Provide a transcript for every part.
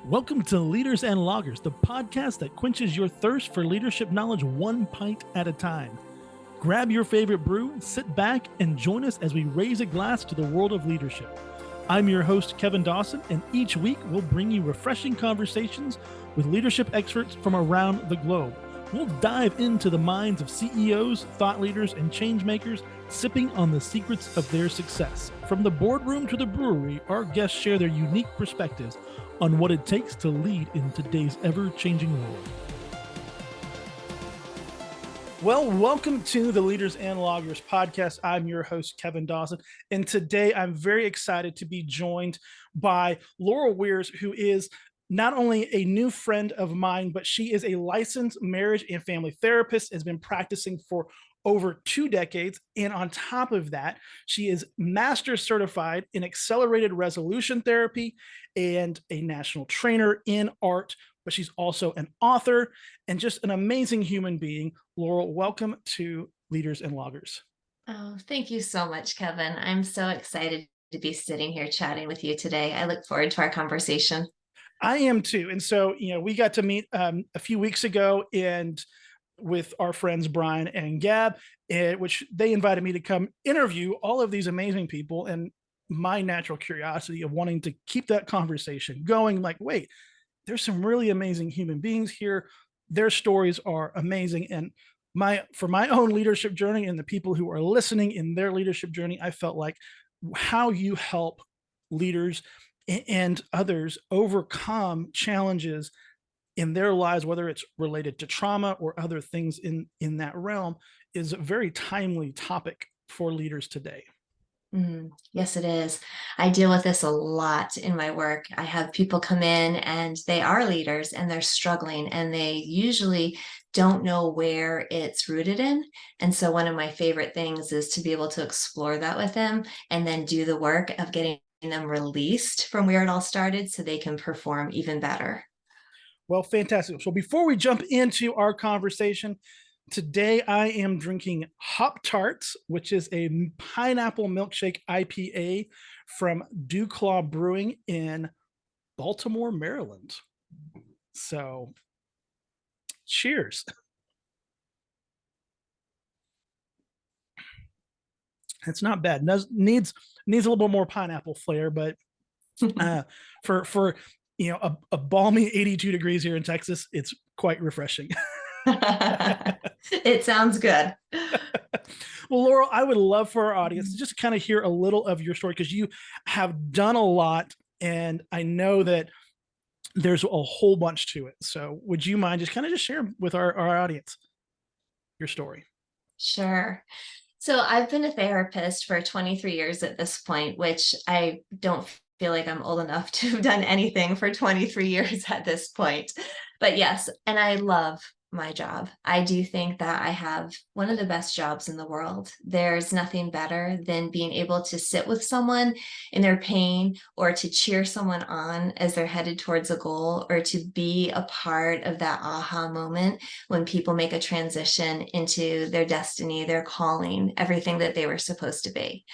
Welcome to Leaders and Loggers, the podcast that quenches your thirst for leadership knowledge one pint at a time. Grab your favorite brew, sit back, and join us as we raise a glass to the world of leadership. I'm your host, Kevin Dawson, and each week we'll bring you refreshing conversations with leadership experts from around the globe. We'll dive into the minds of CEOs, thought leaders, and change makers, sipping on the secrets of their success. From the boardroom to the brewery, our guests share their unique perspectives on what it takes to lead in today's ever-changing world. Well, welcome to the Leaders and Loggers podcast. I'm your host, Kevin Dawson, and today I'm very excited to be joined by Laurel Wiers, who is not only a new friend of mine, but she is a licensed marriage and family therapist, has been practicing for over 2 decades. And on top of that, she is master's certified in accelerated resolution therapy and a national trainer in art, but she's also an author and just an amazing human being. Laurel, welcome to Leaders and Loggers. Oh, thank you so much, Kevin. I'm so excited to be sitting here chatting with you today. I look forward to our conversation. I am too. And so, we got to meet a few weeks ago and with our friends Brian and Gab, which they invited me to come interview all of these amazing people. And my natural curiosity of wanting to keep that conversation going, like, wait, there's some really amazing human beings here. Their stories are amazing. And for my own leadership journey and the people who are listening in their leadership journey, I felt like how you help leaders and others overcome challenges in their lives, whether it's related to trauma or other things in that realm, is a very timely topic for leaders today. Yes, it is. I deal with this a lot in my work. I have people come in and they are leaders and they're struggling and they usually don't know where it's rooted in. And so one of my favorite things is to be able to explore that with them and then do the work of getting them released from where it all started so they can perform even better. Well, fantastic. So before we jump into our conversation, today I am drinking Hop Tarts, which is a pineapple milkshake IPA from Duclaw Brewing in Baltimore, Maryland. So cheers. It's not bad. Needs a little bit more pineapple flair, but for a balmy 82 degrees here in Texas, it's quite refreshing. It sounds good. Well, Laurel, I would love for our audience to just kind of hear a little of your story, because you have done a lot and I know that there's a whole bunch to it. So would you mind just kind of just share with our audience your story? Sure. So I've been a therapist for 23 years at this point, which I don't feel like I'm old enough to have done anything for 23 years at this point. But yes, and I love my job. I do think that I have one of the best jobs in the world. There's nothing better than being able to sit with someone in their pain or to cheer someone on as they're headed towards a goal, or to be a part of that aha moment when people make a transition into their destiny, their calling, everything that they were supposed to be.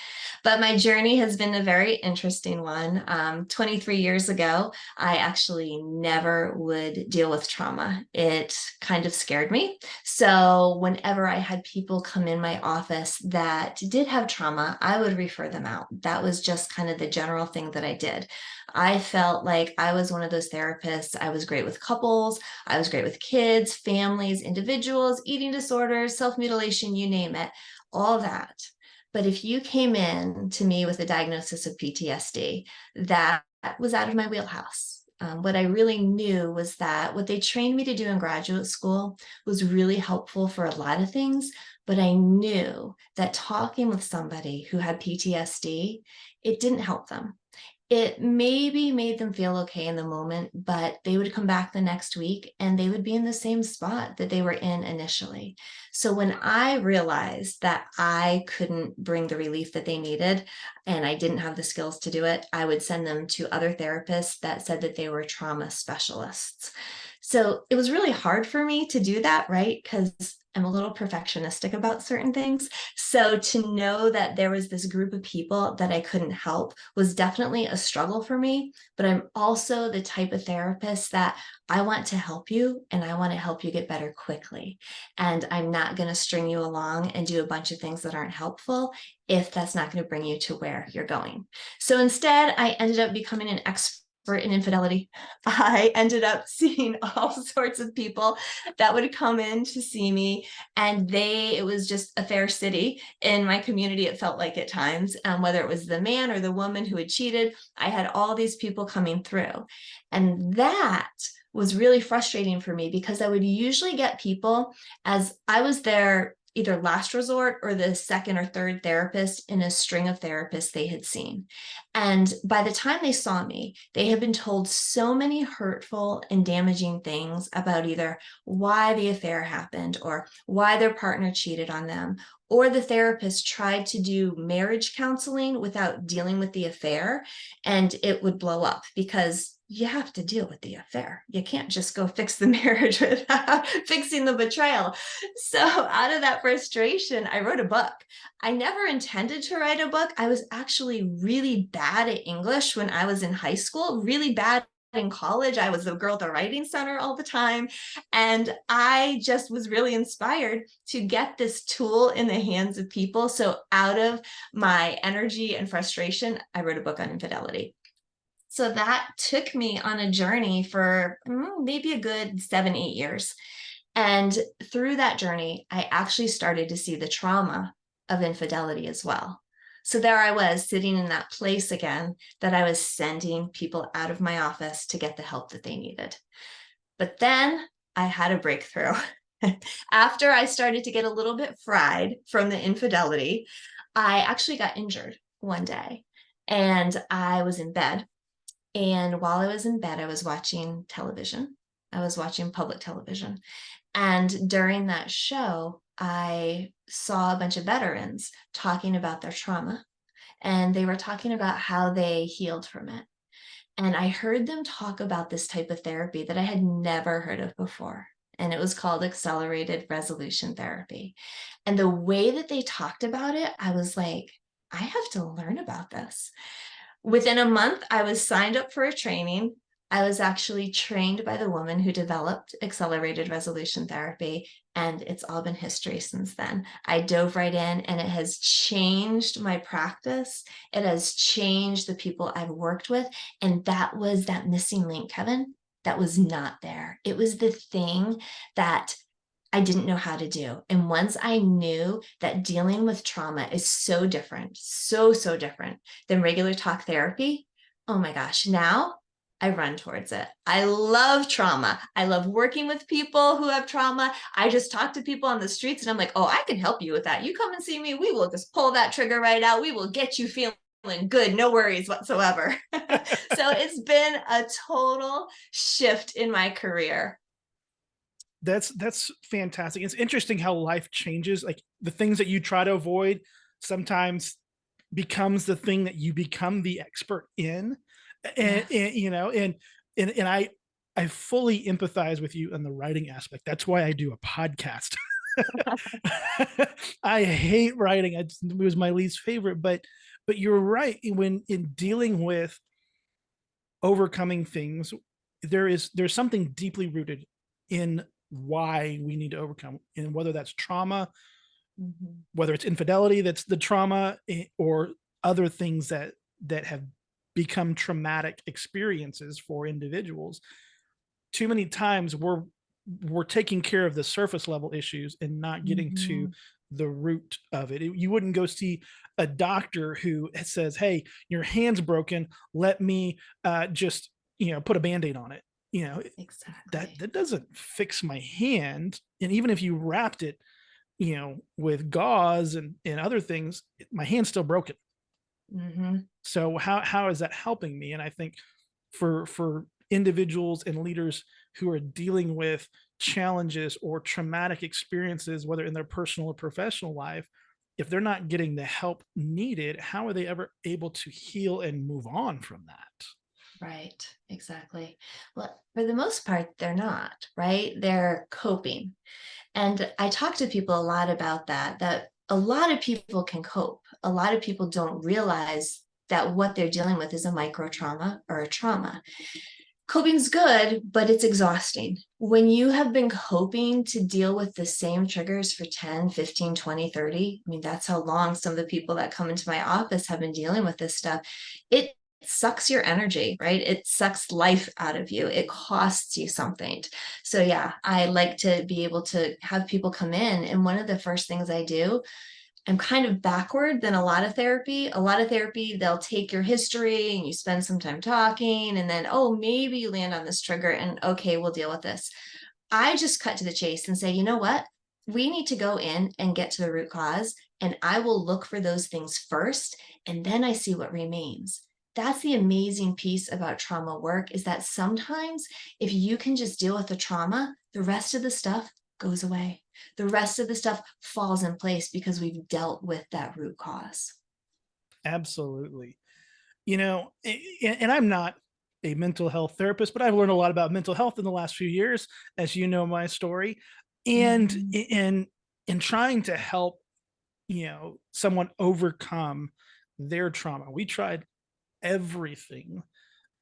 But my journey has been a very interesting one. 23 years ago, I actually never would deal with trauma. It kind of scared me. So whenever I had people come in my office that did have trauma, I would refer them out. That was just kind of the general thing that I did. I felt like I was one of those therapists. I was great with couples. I was great with kids, families, individuals, eating disorders, self-mutilation, you name it, all that. But if you came in to me with a diagnosis of PTSD, that was out of my wheelhouse. What I really knew was that what they trained me to do in graduate school was really helpful for a lot of things, but I knew that talking with somebody who had PTSD, it didn't help them. It maybe made them feel okay in the moment, but they would come back the next week and they would be in the same spot that they were in initially. So when I realized that I couldn't bring the relief that they needed and I didn't have the skills to do it, I would send them to other therapists that said that they were trauma specialists. So it was really hard for me to do that, right? Because I'm a little perfectionistic about certain things. So to know that there was this group of people that I couldn't help was definitely a struggle for me. But I'm also the type of therapist that I want to help you and I want to help you get better quickly. And I'm not going to string you along and do a bunch of things that aren't helpful if that's not going to bring you to where you're going. So instead, I ended up becoming an expert in infidelity. I ended up seeing all sorts of people that would come in to see me, and it was just a fair city in my community. It felt like at times, whether it was the man or the woman who had cheated, I had all these people coming through. And that was really frustrating for me because I would usually get people as I was their either last resort or the second or third therapist in a string of therapists they had seen. And by the time they saw me, they had been told so many hurtful and damaging things about either why the affair happened or why their partner cheated on them, or the therapist tried to do marriage counseling without dealing with the affair, and it would blow up because you have to deal with the affair. You can't just go fix the marriage without fixing the betrayal. So out of that frustration, I wrote a book. I never intended to write a book. I was actually really bad at English when I was in high school, really bad in college. I was the girl at the writing center all the time. And I just was really inspired to get this tool in the hands of people. So out of my energy and frustration, I wrote a book on infidelity. So that took me on a journey for maybe a good 7, 8 years. And through that journey, I actually started to see the trauma of infidelity as well. So there I was sitting in that place again that I was sending people out of my office to get the help that they needed. But then I had a breakthrough. After I started to get a little bit fried from the infidelity, I actually got injured one day and I was in bed. And while I was in bed, I was watching television. I was watching public television. And during that show, I saw a bunch of veterans talking about their trauma. And they were talking about how they healed from it. And I heard them talk about this type of therapy that I had never heard of before. And it was called accelerated resolution therapy. And the way that they talked about it, I was like, I have to learn about this. Within a month, I was signed up for a training. I was actually trained by the woman who developed accelerated resolution therapy, and it's all been history since then. I dove right in, and it has changed my practice. It has changed the people I've worked with, and that was that missing link, Kevin, that was not there. It was the thing that I didn't know how to do. And once I knew that dealing with trauma is so different, so different than regular talk therapy, oh my gosh, now I run towards it. I love trauma. I love working with people who have trauma. I just talk to people on the streets and I'm like, oh, I can help you with that. You come and see me. We will just pull that trigger right out. We will get you feeling good. No worries whatsoever. So it's been a total shift in my career. That's fantastic. It's interesting how life changes. Like the things that you try to avoid sometimes becomes the thing that you become the expert in. And, Yes. and you know, and I fully empathize with you on the writing aspect. That's why I do a podcast. I hate writing. It was my least favorite, but you're right. When in dealing with overcoming things, there's something deeply rooted in why we need to overcome, and whether that's trauma, Mhm. whether it's infidelity that's the trauma, or other things that have become traumatic experiences for individuals. Too many times we're taking care of the surface level issues and not getting to Mhm. the root of it. You wouldn't go see a doctor who says, hey, your hand's broken, let me just put a band-aid on it. That Exactly. that doesn't fix my hand. And even if you wrapped it with gauze and other things, my hand's still broken. Mhm. So how is that helping me? And I think for individuals and leaders who are dealing with challenges or traumatic experiences, whether in their personal or professional life, if they're not getting the help needed, how are they ever able to heal and move on from that? Right, exactly. Well, for the most part, they're not, right? They're coping. And I talk to people a lot about that, that a lot of people can cope. A lot of people don't realize that what they're dealing with is a micro trauma or a trauma. Coping's good, but it's exhausting. When you have been coping to deal with the same triggers for 10, 15, 20, 30, I mean, that's how long some of the people that come into my office have been dealing with this stuff. It sucks your energy, right? It sucks life out of you. It costs you something. So yeah, I like to be able to have people come in. And one of the first things I do, I'm kind of backward than a lot of therapy. A lot of therapy, they'll take your history and you spend some time talking, and then, oh, maybe you land on this trigger and okay, we'll deal with this. I just cut to the chase and say, you know what? We need to go in and get to the root cause, and I will look for those things first, and then I see what remains. That's the amazing piece about trauma work, is that sometimes if you can just deal with the trauma, the rest of the stuff goes away. The rest of the stuff falls in place because we've dealt with that root cause. Absolutely. And I'm not a mental health therapist, but I've learned a lot about mental health in the last few years, as you know my story. And Mhm. in trying to help, someone overcome their trauma, we tried everything,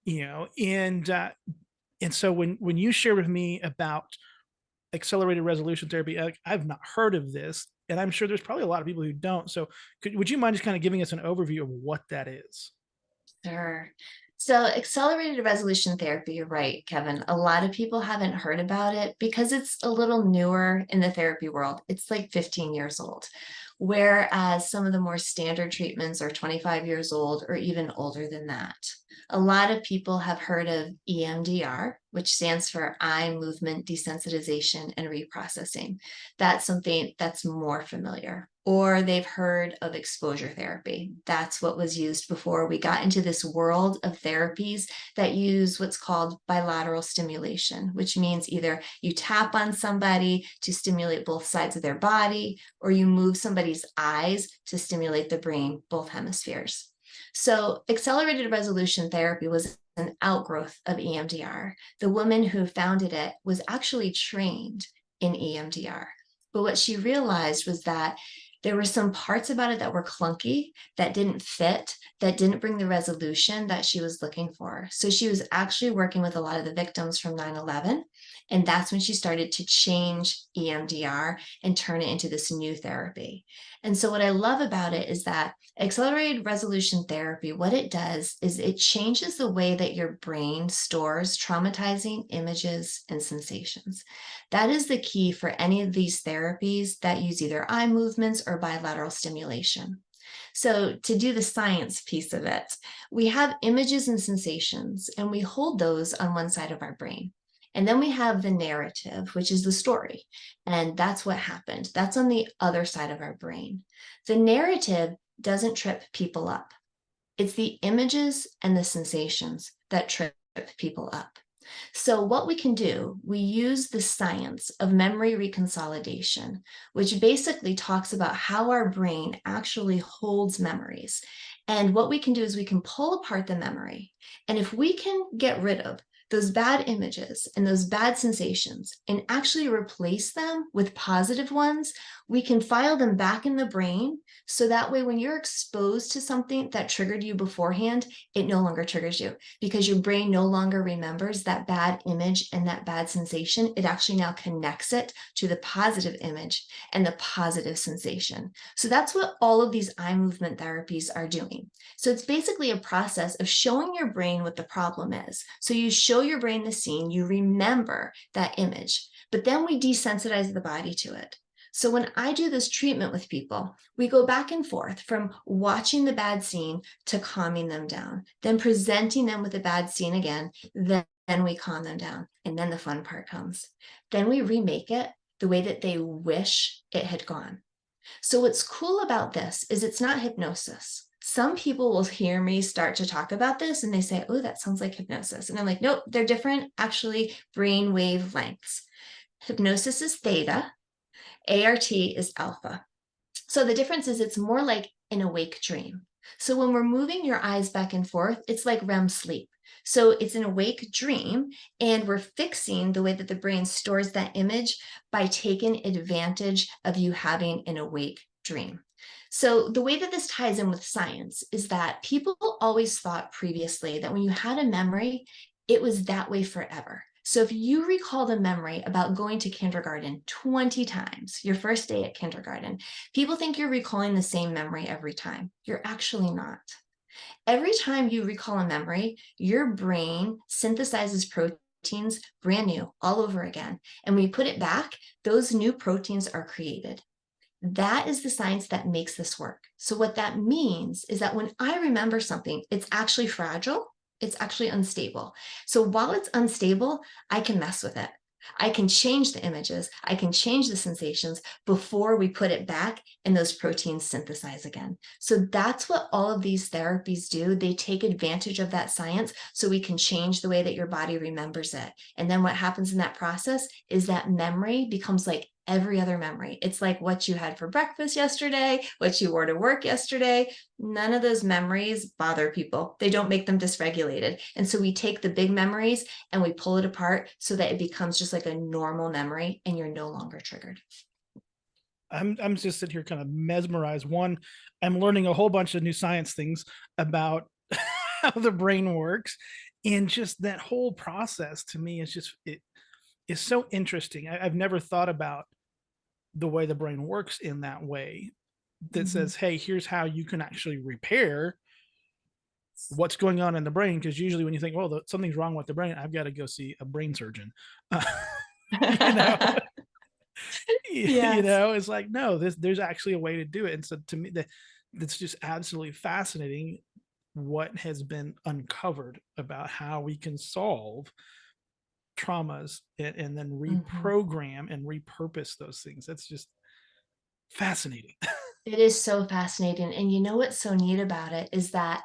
and so when you share with me about accelerated resolution therapy, I've not heard of this, and I'm sure there's probably a lot of people who don't. So would you mind just kind of giving us an overview of what that is? Sure. So, accelerated resolution therapy, you're right, Kevin. A lot of people haven't heard about it because it's a little newer in the therapy world. It's like 15 years old, whereas some of the more standard treatments are 25 years old or even older than that. A lot of people have heard of EMDR, which stands for eye movement desensitization and reprocessing. That's something that's more familiar. Or they've heard of exposure therapy. That's what was used before we got into this world of therapies that use what's called bilateral stimulation, which means either you tap on somebody to stimulate both sides of their body, or you move somebody's eyes to stimulate the brain, both hemispheres. So, accelerated resolution therapy was an outgrowth of EMDR. The woman who founded it was actually trained in EMDR. But what she realized was that there were some parts about it that were clunky, that didn't fit, that didn't bring the resolution that she was looking for. So she was actually working with a lot of the victims from 9/11. And that's when she started to change EMDR and turn it into this new therapy. And so, what I love about it is that accelerated resolution therapy, what it does is it changes the way that your brain stores traumatizing images and sensations. That is the key for any of these therapies that use either eye movements or bilateral stimulation. So, to do the science piece of it, we have images and sensations, and we hold those on one side of our brain. And then we have the narrative, which is the story. And that's what happened. That's on the other side of our brain. The narrative doesn't trip people up, it's the images and the sensations that trip people up. So, what we can do, we use the science of memory reconsolidation, which basically talks about how our brain actually holds memories. And what we can do is we can pull apart the memory. And if we can get rid of those bad images and those bad sensations and actually replace them with positive ones, we can file them back in the brain. So that way, when you're exposed to something that triggered you beforehand, it no longer triggers you because your brain no longer remembers that bad image and that bad sensation. It actually now connects it to the positive image and the positive sensation. So that's what all of these eye movement therapies are doing. So it's basically a process of showing your brain what the problem is. So you show your brain the scene, you remember that image, but then we desensitize the body to it. So when I do this treatment with people, we go back and forth from watching the bad scene to calming them down, then presenting them with a bad scene again, then we calm them down. And then the fun part comes. Then we remake it the way that they wish it had gone. So what's cool about this is it's not hypnosis. Some people will hear me start to talk about this and they say, oh, that sounds like hypnosis. And I'm like, nope, they're different, actually, brain wave lengths. Hypnosis is theta, ART is alpha. So the difference is it's more like an awake dream. So when we're moving your eyes back and forth, it's like REM sleep. So it's an awake dream, and we're fixing the way that the brain stores that image by taking advantage of you having an awake dream. So the way that this ties in with science is that people always thought previously that when you had a memory, it was that way forever. So if you recalled a memory about going to kindergarten 20 times, your first day at kindergarten, people think you're recalling the same memory every time. You're actually not. Every time you recall a memory, your brain synthesizes proteins brand new all over again. And when you put it back, those new proteins are created. That is the science that makes this work. So what that means is that when I remember something, it's actually fragile. It's actually unstable. So while it's unstable, I can mess with it. I can change the images. I can change the sensations before we put it back and those proteins synthesize again. So that's what all of these therapies do. They take advantage of that science so we can change the way that your body remembers it. And then what happens in that process is that memory becomes like every other memory. It's like what you had for breakfast yesterday, what you wore to work yesterday. None of those memories bother people. They don't make them dysregulated. And so we take the big memories and we pull it apart so that it becomes just like a normal memory and you're no longer triggered. I'm just sitting here kind of mesmerized. One, I'm learning a whole bunch of new science things about how the brain works, and just that whole process to me is just it is so interesting. I've never thought about the way the brain works in that way, that Mhm. says, hey, here's how you can actually repair what's going on in the brain. Because usually when you think, well, something's wrong with the brain, I've got to go see a brain surgeon. uh, you know. Yes. It's like, no, there's actually a way to do it. And so to me, that's just absolutely fascinating what has been uncovered about how we can solve traumas, and then Mhm. reprogram and repurpose those things. That's just fascinating. It is so fascinating. And you know what's so neat about it is that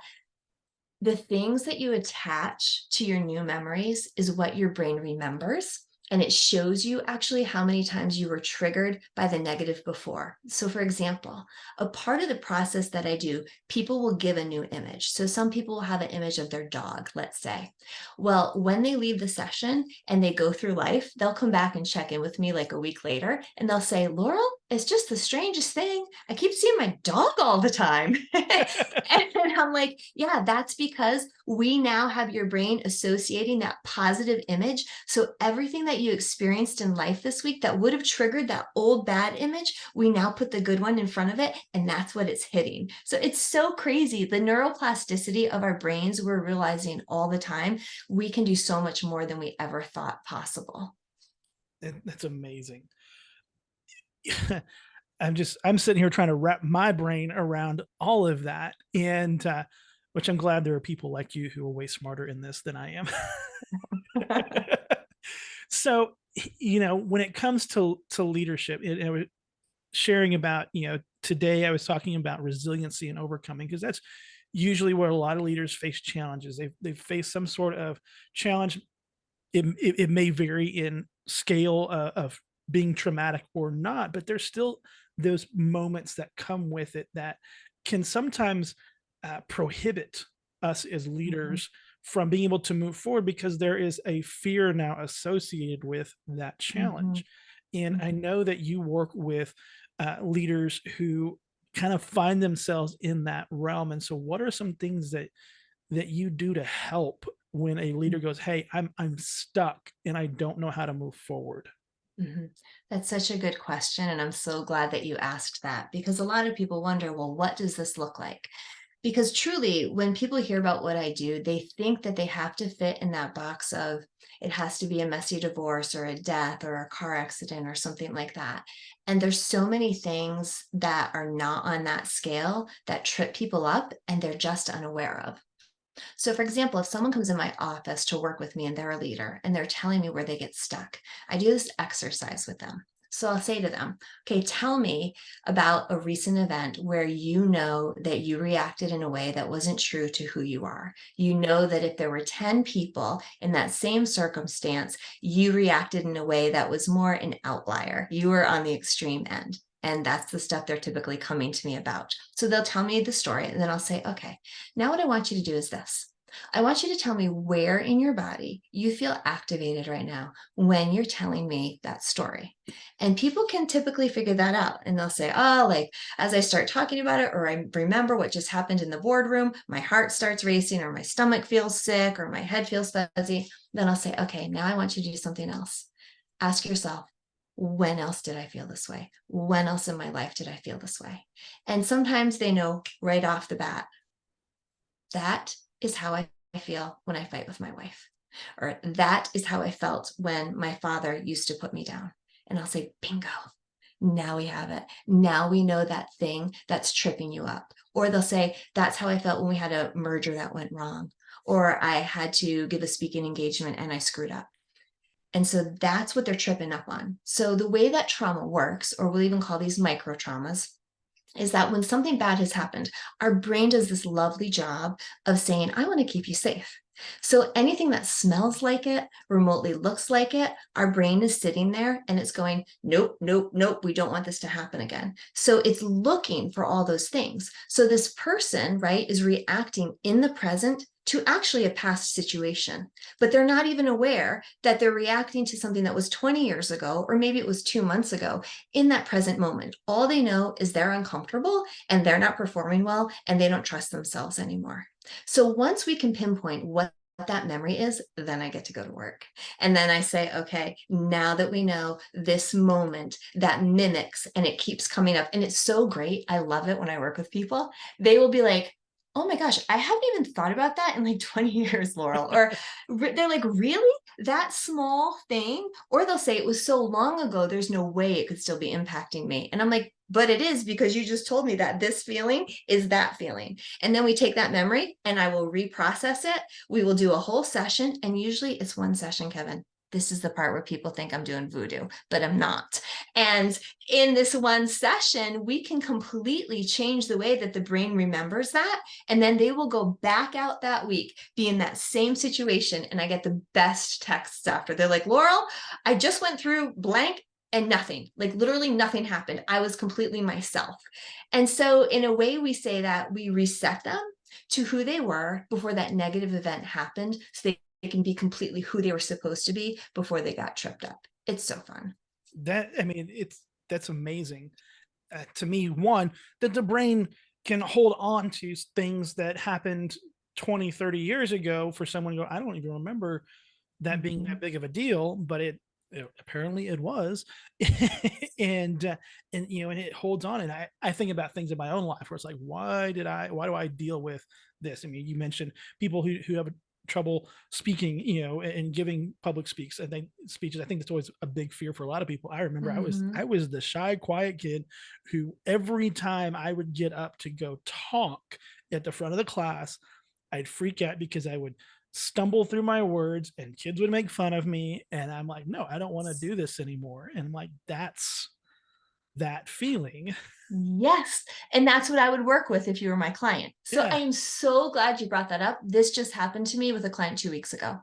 the things that you attach to your new memories is what your brain remembers. And it shows you actually how many times you were triggered by the negative before. So, for example, a part of the process that I do, people will give a new image. So, some people will have an image of their dog, let's say. Well, when they leave the session and they go through life, they'll come back and check in with me like a week later and they'll say, Laurel, it's just the strangest thing. I keep seeing my dog all the time. And I'm like, yeah, that's because we now have your brain associating that positive image. So everything that you experienced in life this week that would have triggered that old bad image, we now put the good one in front of it, and that's what it's hitting. So it's so crazy. The neuroplasticity of our brains, we're realizing all the time, we can do so much more than we ever thought possible. That's amazing. I'm sitting here trying to wrap my brain around all of that, and which I'm glad there are people like you who are way smarter in this than I am. So, when it comes to leadership, sharing about, today I was talking about resiliency and overcoming, because that's usually where a lot of leaders face challenges. They've faced some sort of challenge. It may vary in scale of being traumatic or not, but there's still those moments that come with it that can sometimes prohibit us as Mhm, leaders from being able to move forward, because there is a fear now associated with that mhm, challenge. And I mhm. know that you work with leaders who kind of find themselves in that realm. And so, what are some things that you do to help when a leader goes, hey, I'm stuck and I don't know how to move forward? Mhm. That's such a good question. And I'm so glad that you asked that because a lot of people wonder, well, what does this look like? Because truly, when people hear about what I do, they think that they have to fit in that box of it has to be a messy divorce or a death or a car accident or something like that. And there's so many things that are not on that scale that trip people up and they're just unaware of. So, for example, if someone comes in my office to work with me and they're a leader and they're telling me where they get stuck, I do this exercise with them. So I'll say to them, okay, tell me about a recent event where you know that you reacted in a way that wasn't true to who you are. You know that if there were 10 people in that same circumstance, you reacted in a way that was more an outlier. You were on the extreme end. And that's the stuff they're typically coming to me about. So they'll tell me the story, and then I'll say, okay, now what I want you to do is this. I want you to tell me where in your body you feel activated right now when you're telling me that story. And people can typically figure that out. And they'll say, oh, like as I start talking about it, or I remember what just happened in the boardroom, my heart starts racing, or my stomach feels sick, or my head feels fuzzy. Then I'll say, okay, now I want you to do something else. Ask yourself, when else did I feel this way? When else in my life did I feel this way? And sometimes they know right off the bat, that is how I feel when I fight with my wife. Or that is how I felt when my father used to put me down. And I'll say, bingo, now we have it. Now we know that thing that's tripping you up. Or they'll say, that's how I felt when we had a merger that went wrong. Or I had to give a speaking engagement and I screwed up. And so that's what they're tripping up on. So the way that trauma works, or we'll even call these micro traumas, is that when something bad has happened, our brain does this lovely job of saying, I want to keep you safe. So anything that smells like it, remotely looks like it, our brain is sitting there and it's going, nope, nope, nope, we don't want this to happen again. So it's looking for all those things. So this person, right, is reacting in the present to actually a past situation, but they're not even aware that they're reacting to something that was 20 years ago, or maybe it was 2 months ago in that present moment. All they know is they're uncomfortable and they're not performing well and they don't trust themselves anymore. So once we can pinpoint what that memory is, then I get to go to work. And then I say, okay, now that we know this moment that mimics and it keeps coming up, and it's so great. I love it when I work with people. They will be like, oh my gosh, I haven't even thought about that in like 20 years, Laurel. Or they're like, really? That small thing? Or they'll say, it was so long ago, there's no way it could still be impacting me. And I'm like, but it is, because you just told me that this feeling is that feeling. And then we take that memory and I will reprocess it. We will do a whole session. And usually it's one session, Kevin. This is the part where people think I'm doing voodoo, but I'm not. And in this one session, we can completely change the way that the brain remembers that. And then they will go back out that week, be in that same situation. And I get the best texts after. They're like, Laurel, I just went through blank and nothing, like literally nothing happened. I was completely myself. And so in a way, we say that we reset them to who they were before that negative event happened, so they can be completely who they were supposed to be before they got tripped up. It's so fun. That, I mean, that's amazing. To me, one, that the brain can hold on to things that happened 20, 30 years ago for someone to go, I don't even remember that being that big of a deal, but apparently it was. and and it holds on. And I think about things in my own life where it's like, why do I deal with this? I mean, you mentioned people who have trouble speaking, and giving public speeches. I think that's always a big fear for a lot of people. I remember Mm-hmm. I was the shy, quiet kid who every time I would get up to go talk at the front of the class, I'd freak out because I would stumble through my words and kids would make fun of me. And I'm like, no, I don't want to do this anymore. And I'm like, that's that feeling. Yes. And that's what I would work with if you were my client. So I Yeah. am so glad you brought that up. This just happened to me with a client 2 weeks ago.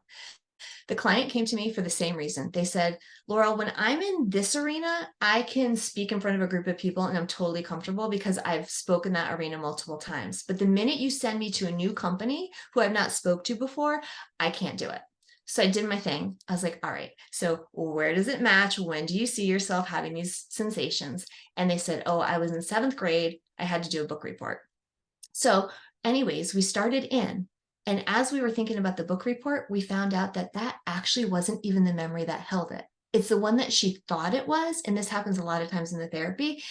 The client came to me for the same reason. They said, Laurel, when I'm in this arena, I can speak in front of a group of people and I'm totally comfortable because I've spoken that arena multiple times. But the minute you send me to a new company who I've not spoke to before, I can't do it. So I did my thing. I was like, all right, so where does it match? When do you see yourself having these sensations? And they said, oh, I was in 7th grade. I had to do a book report. So anyways, we started in, and as we were thinking about the book report, we found out that that actually wasn't even the memory that held it. It's the one that she thought it was. And this happens a lot of times in the therapy.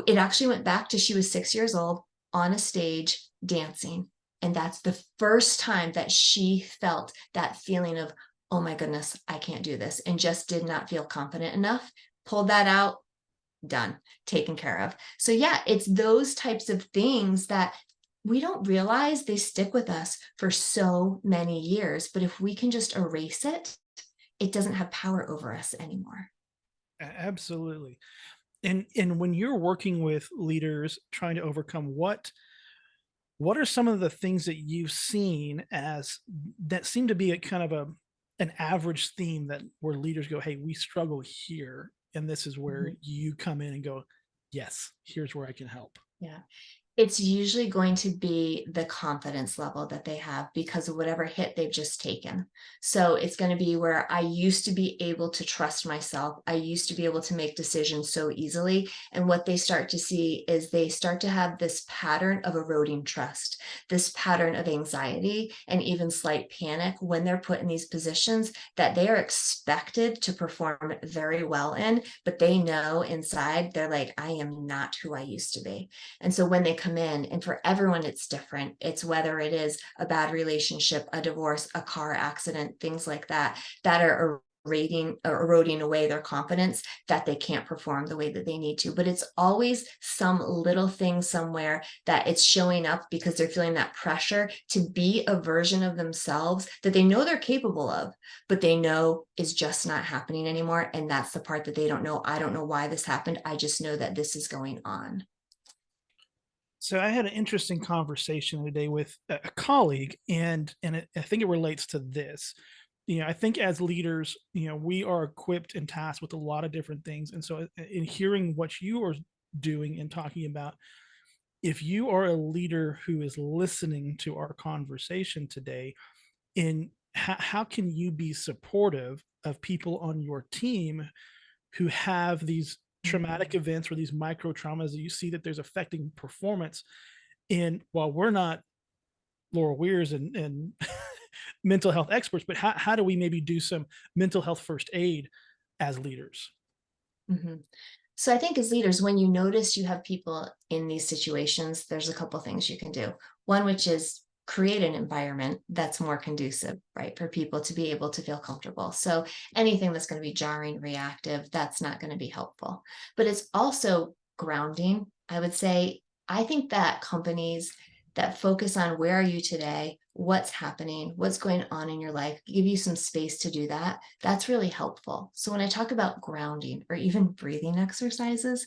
It actually went back to she was 6 years old on a stage dancing. And that's the first time that she felt that feeling of, oh my goodness, I can't do this, and just did not feel confident enough. Pulled that out, done, taken care of. So yeah, it's those types of things that we don't realize they stick with us for so many years. But if we can just erase it, it doesn't have power over us anymore. Absolutely. And when you're working with leaders trying to overcome, what are some of the things that you've seen as that seem to be a kind of an average theme, that where leaders go, hey, we struggle here, and this is where Mhm. you come in and go, yes, here's where I can help. Yeah. It's usually going to be the confidence level that they have because of whatever hit they've just taken. So it's going to be where I used to be able to trust myself. I used to be able to make decisions so easily. And what they start to see is they start to have this pattern of eroding trust, this pattern of anxiety and even slight panic when they're put in these positions that they are expected to perform very well in, but they know inside they're like, I am not who I used to be. And so when they come in, and for everyone, it's different. It's whether it is a bad relationship, a divorce, a car accident, things like that, that are eroding away their confidence that they can't perform the way that they need to. But it's always some little thing somewhere that it's showing up because they're feeling that pressure to be a version of themselves that they know they're capable of, but they know is just not happening anymore. And that's the part that they don't know. I don't know why this happened. I just know that this is going on. So I had an interesting conversation today with a colleague, and I think it relates to this. I think as leaders, we are equipped and tasked with a lot of different things. And so, in hearing what you are doing and talking about, if you are a leader who is listening to our conversation today, in how can you be supportive of people on your team who have these traumatic Mhm. events or these micro traumas that you see that there's affecting performance? And while we're not Laurel Wiers and mental health experts, but how do we maybe do some mental health first aid as leaders? Mhm. So I think as leaders, when you notice you have people in these situations, there's a couple things you can do. One, which is create an environment that's more conducive, right, for people to be able to feel comfortable. So anything that's going to be jarring, reactive, that's not going to be helpful. But it's also grounding. I would say, I think that companies that focus on where are you today, what's happening, what's going on in your life, give you some space to do that. That's really helpful. So when I talk about grounding or even breathing exercises,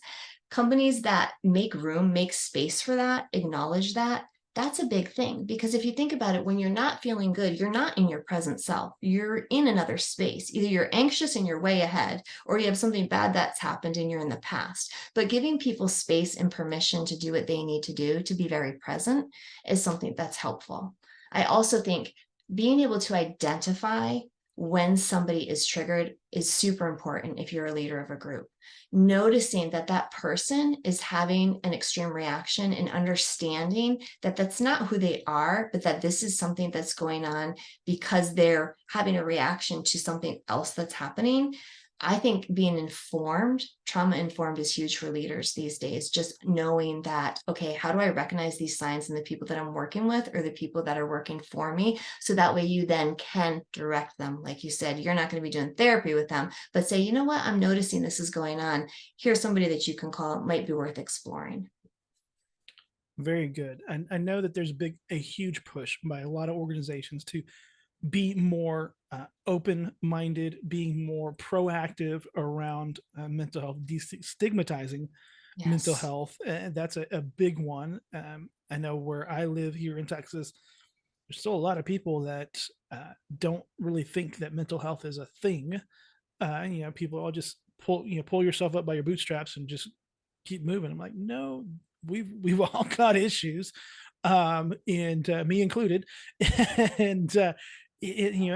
companies that make room, make space for that, acknowledge that, that's a big thing. Because if you think about it, when you're not feeling good, you're not in your present self. You're in another space. Either you're anxious and you're way ahead, or you have something bad that's happened and you're in the past. But giving people space and permission to do what they need to do to be very present is something that's helpful. I also think being able to identify when somebody is triggered is super important if you're a leader of a group. Noticing that that person is having an extreme reaction and understanding that that's not who they are, but that this is something that's going on because they're having a reaction to something else that's happening. I think being informed, trauma informed is huge for leaders these days. Just knowing that, okay, how do I recognize these signs in the people that I'm working with or the people that are working for me? So that way you then can direct them. Like you said, you're not going to be doing therapy with them, but say, you know what, I'm noticing this is going on. Here's somebody that you can call. It might be worth exploring. Very good. I know that there's a huge push by a lot of organizations to be more open-minded, being more proactive around mental health, destigmatizing mental Yes. health. And that's a big one. I know where I live here in Texas, there's still a lot of people that don't really think that mental health is a thing. People all just pull yourself up by your bootstraps and just keep moving. I'm like, no, we've all got issues, and me included. and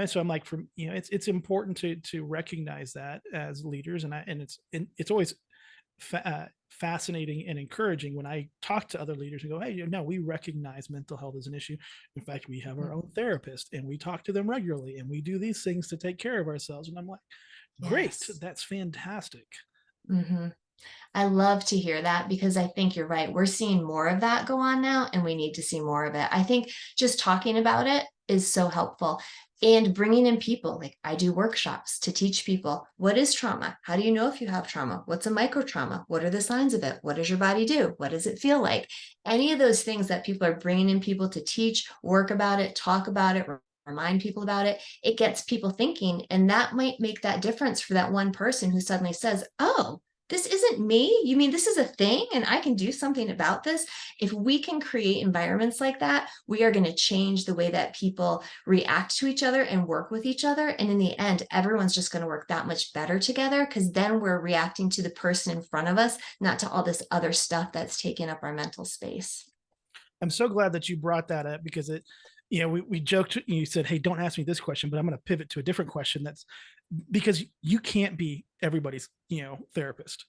so I'm like, it's important to recognize that as leaders, and it's always fascinating and encouraging when I talk to other leaders and go, hey, no, we recognize mental health as an issue. In fact, we have our Mhm. own therapist and we talk to them regularly and we do these things to take care of ourselves. And I'm like, great, Yes. that's fantastic. Mhm. I love to hear that because I think you're right. We're seeing more of that go on now, and we need to see more of it. I think just talking about it is so helpful. And bringing in people, like I do workshops to teach people what is trauma? How do you know if you have trauma? What's a micro trauma? What are the signs of it? What does your body do? What does it feel like? Any of those things that people are bringing in people to teach, work about it, talk about it, remind people about it, it gets people thinking. And that might make that difference for that one person who suddenly says, oh, this isn't me. You mean this is a thing and I can do something about this? If we can create environments like that, we are going to change the way that people react to each other and work with each other. And in the end, everyone's just going to work that much better together because then we're reacting to the person in front of us, not to all this other stuff that's taking up our mental space. I'm so glad that you brought that up because we joked, you said, hey, don't ask me this question, but I'm going to pivot to a different question. That's because you can't be everybody's, therapist,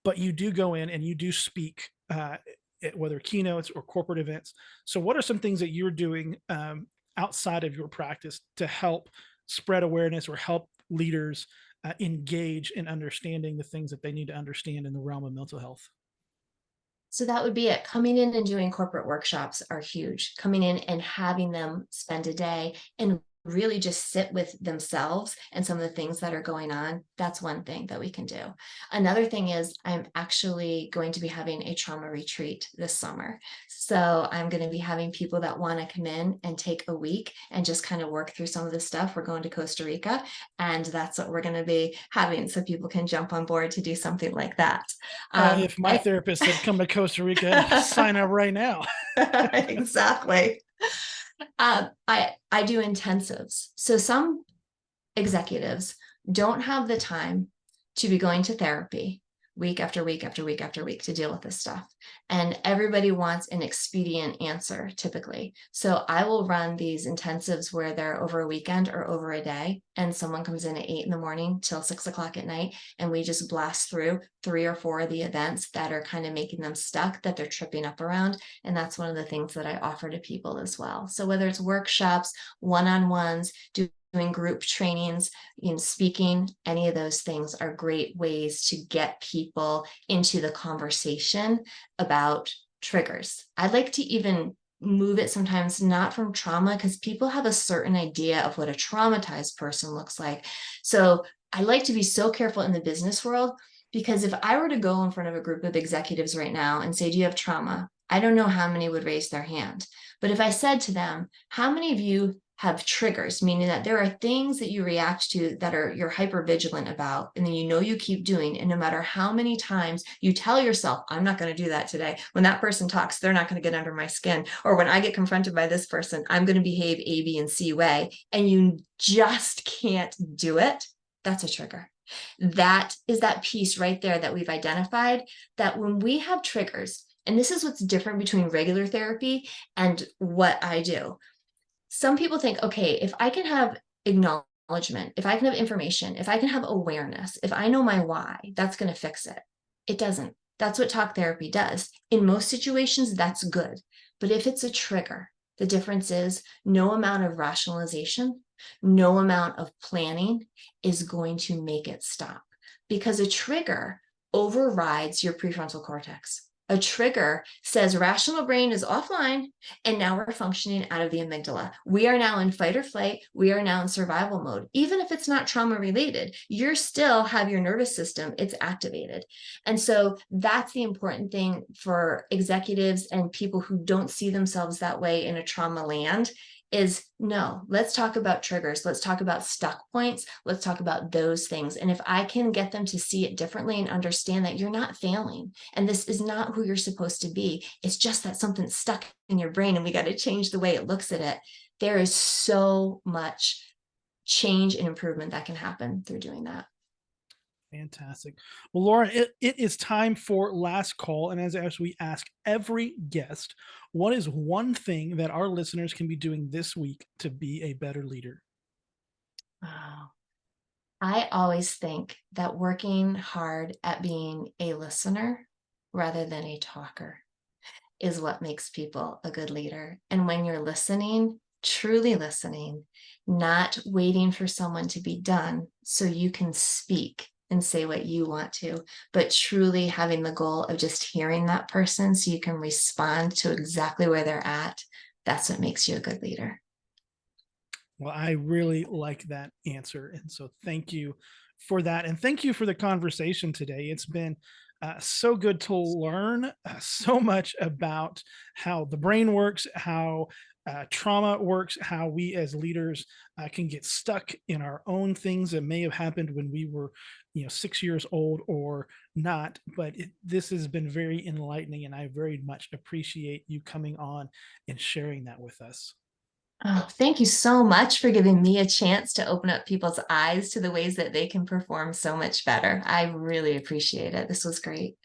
but you do go in and you do speak, at whether keynotes or corporate events. So what are some things that you're doing outside of your practice to help spread awareness or help leaders engage in understanding the things that they need to understand in the realm of mental health? So that would be it. Coming in and doing corporate workshops are huge. Coming in and having them spend a day and really just sit with themselves and some of the things that are going on. That's one thing that we can do. Another thing is I'm actually going to be having a trauma retreat this summer. So I'm going to be having people that want to come in and take a week and just kind of work through some of the stuff. We're going to Costa Rica, and that's what we're going to be having, so people can jump on board to do something like that. If my I therapist said come to Costa Rica, I'd sign up right now. Exactly. I do intensives. So some executives don't have the time to be going to therapy week after week after week after week to deal with this stuff. And everybody wants an expedient answer typically. So I will run these intensives where they're over a weekend or over a day, and someone comes in at 8 in the morning till 6 o'clock at night, and we just blast through 3 or 4 of the events that are kind of making them stuck, that they're tripping up around. And that's one of the things that I offer to people as well. So whether it's workshops, one-on-ones, doing group trainings, speaking, any of those things are great ways to get people into the conversation about triggers. I'd like to even move it sometimes not from trauma, because people have a certain idea of what a traumatized person looks like. So I like to be so careful in the business world, because if I were to go in front of a group of executives right now and say, do you have trauma? I don't know how many would raise their hand. But if I said to them, how many of you have triggers, meaning that there are things that you react to that you're hyper vigilant about, and then you keep doing, and no matter how many times you tell yourself, I'm not going to do that today, when that person talks, they're not going to get under my skin, or when I get confronted by this person, I'm going to behave A, B, and C way, and you just can't do it, that's a trigger. That is that piece right there that we've identified, that when we have triggers, and this is what's different between regular therapy and what I do. Some people think, okay, if I can have acknowledgement, if I can have information, if I can have awareness, if I know my why, that's going to fix it. It doesn't. That's what talk therapy does. In most situations, that's good. But if it's a trigger, the difference is no amount of rationalization, no amount of planning is going to make it stop, because a trigger overrides your prefrontal cortex. A trigger says rational brain is offline, and now we're functioning out of the amygdala. We are now in fight or flight. We are now in survival mode. Even if it's not trauma related, you still have your nervous system, it's activated. And so that's the important thing for executives and people who don't see themselves that way in a trauma land, is no, let's talk about triggers. Let's talk about stuck points. Let's talk about those things. And if I can get them to see it differently and understand that you're not failing, and this is not who you're supposed to be, it's just that something's stuck in your brain and we got to change the way it looks at it. There is so much change and improvement that can happen through doing that. Fantastic. Well, Laura, it is time for last call. And as we ask every guest, what is one thing that our listeners can be doing this week to be a better leader? Wow. I always think that working hard at being a listener rather than a talker is what makes people a good leader. And when you're listening, truly listening, not waiting for someone to be done so you can speak and say what you want to, but truly having the goal of just hearing that person so you can respond to exactly where they're at, that's what makes you a good leader. Well, I really like that answer. And so thank you for that. And thank you for the conversation today. It's been so good to learn so much about how the brain works, how trauma works, how we as leaders can get stuck in our own things that may have happened when we were, 6 years old or not. But this has been very enlightening, and I very much appreciate you coming on and sharing that with us. Oh, thank you so much for giving me a chance to open up people's eyes to the ways that they can perform so much better. I really appreciate it. This was great.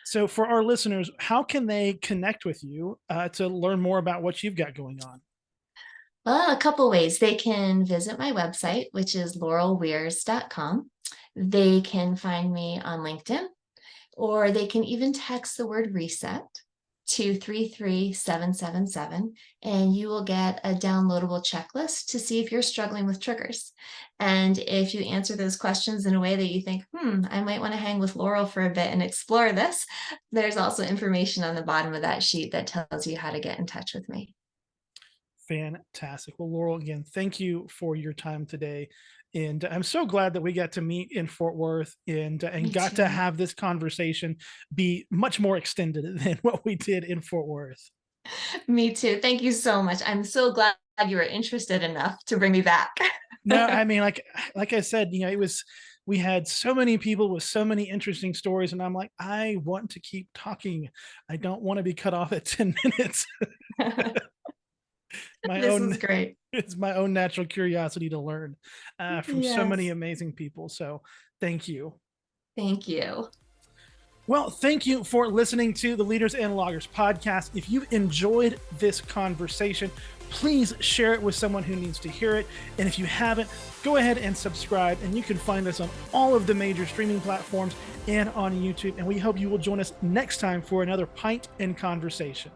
So for our listeners, how can they connect with you to learn more about what you've got going on? Well, a couple ways. They can visit my website, which is laurelwiers.com. They can find me on LinkedIn, or they can even text the word reset to 33777, and you will get a downloadable checklist to see if you're struggling with triggers. And if you answer those questions in a way that you think, I might want to hang with Laurel for a bit and explore this, there's also information on the bottom of that sheet that tells you how to get in touch with me. Fantastic. Well, Laurel, again, thank you for your time today. And I'm so glad that we got to meet in Fort Worth and Me got to too. have this conversation be much more extended than what we did in Fort Worth. Me too. Thank you so much. I'm so glad you were interested enough to bring me back. No, I mean, like I said, it was, we had so many people with so many interesting stories, and I'm like, I want to keep talking. I don't want to be cut off at 10 minutes. My This own is great. It's my own natural curiosity to learn from so many Yes. amazing people. So thank you. Thank you. Well, thank you for listening to the Leaders and Loggers podcast. If you enjoyed this conversation, please share it with someone who needs to hear it. And if you haven't, go ahead and subscribe. And you can find us on all of the major streaming platforms and on YouTube. And we hope you will join us next time for another Pint and Conversation.